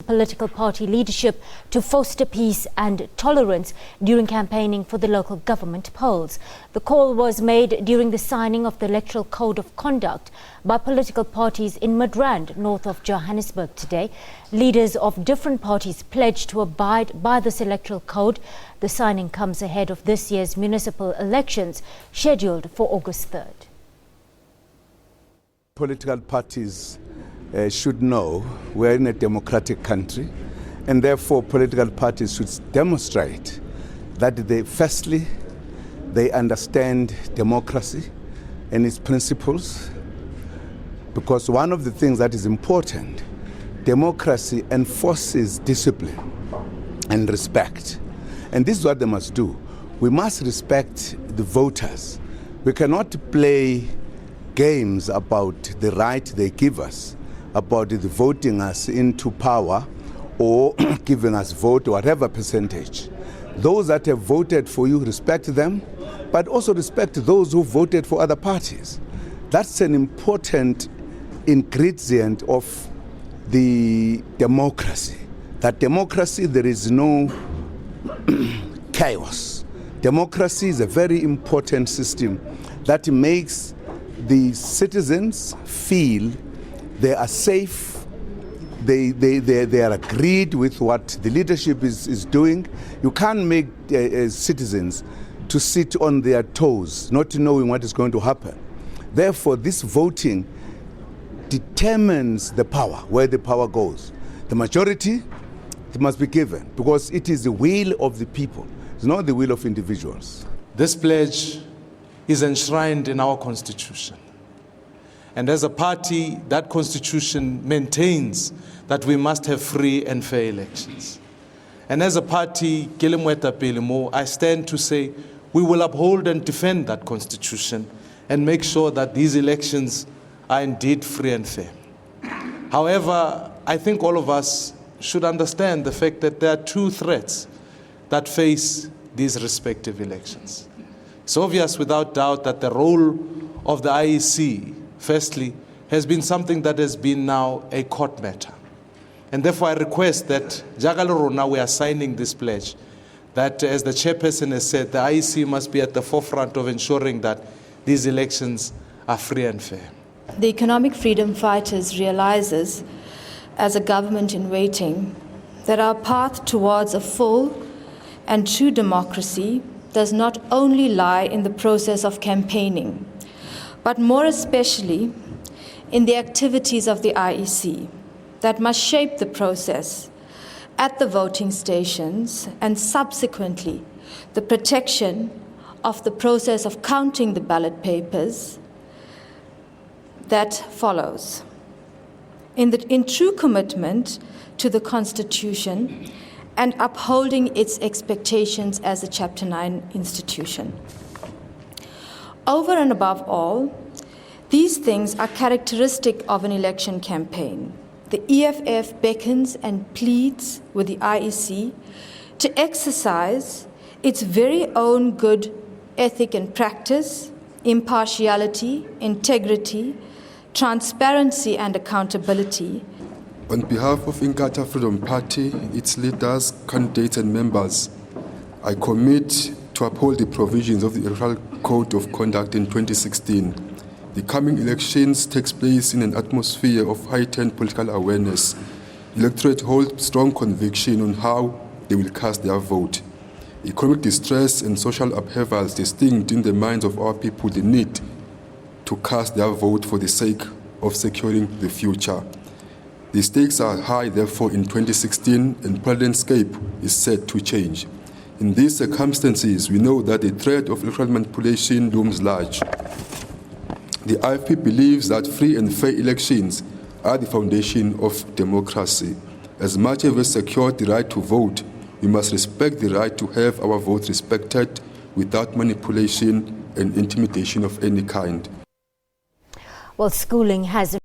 Political party leadership to foster peace and tolerance during campaigning for the local government polls. The call was made during the signing of the Electoral Code of Conduct by political parties in Midrand, north of Johannesburg today. Leaders of different parties pledged to abide by this electoral code. The signing comes ahead of this year's municipal elections scheduled for August 3rd. Political parties should know we're in a democratic country, and therefore political parties should demonstrate that firstly, they understand democracy and its principles, because one of the things that is important, democracy enforces discipline and respect. And this is what they must do. We must respect the voters. We cannot play games about the right they give us, about the voting us into power or giving us vote or whatever percentage. Those that have voted for you, respect them, but also respect those who voted for other parties. That's an important ingredient of the democracy. That democracy, there is no chaos. Democracy is a very important system that makes the citizens feel they are safe, they are agreed with what the leadership is doing. You can't make citizens to sit on their toes, not knowing what is going to happen. Therefore, this voting determines the power, where the power goes. The majority, it must be given, because it is the will of the people. It's not the will of individuals. This pledge is enshrined in our Constitution. And as a party, that Constitution maintains that we must have free and fair elections. And as a party, I stand to say we will uphold and defend that Constitution and make sure that these elections are indeed free and fair. However, I think all of us should understand the fact that there are two threats that face these respective elections. It's obvious without doubt that the role of the IEC, firstly, has been something that has been now a court matter. And therefore I request that, now we are signing this pledge, that as the chairperson has said, the IEC must be at the forefront of ensuring that these elections are free and fair. The economic freedom fighters realizes, as a government in waiting, that our path towards a full and true democracy does not only lie in the process of campaigning, but more especially in the activities of the IEC that must shape the process at the voting stations and subsequently the protection of the process of counting the ballot papers that follows. In true commitment to the Constitution and upholding its expectations as a Chapter 9 institution. Over and above all, these things are characteristic of an election campaign. The EFF beckons and pleads with the IEC to exercise its very own good ethic and practice, impartiality, integrity, transparency and accountability. On behalf of Inkatha Freedom Party, its leaders, candidates and members, I commit to uphold the provisions of the Electoral Code of Conduct in 2016. The coming elections takes place in an atmosphere of heightened political awareness. The electorate holds strong conviction on how they will cast their vote. Economic distress and social upheavals distinct in the minds of our people the need to cast their vote for the sake of securing the future. The stakes are high, therefore, in 2016, and the landscape is set to change. In these circumstances, we know that the threat of electoral manipulation looms large. The IFP believes that free and fair elections are the foundation of democracy. As much as we secure the right to vote, we must respect the right to have our vote respected without manipulation and intimidation of any kind. Well, schooling has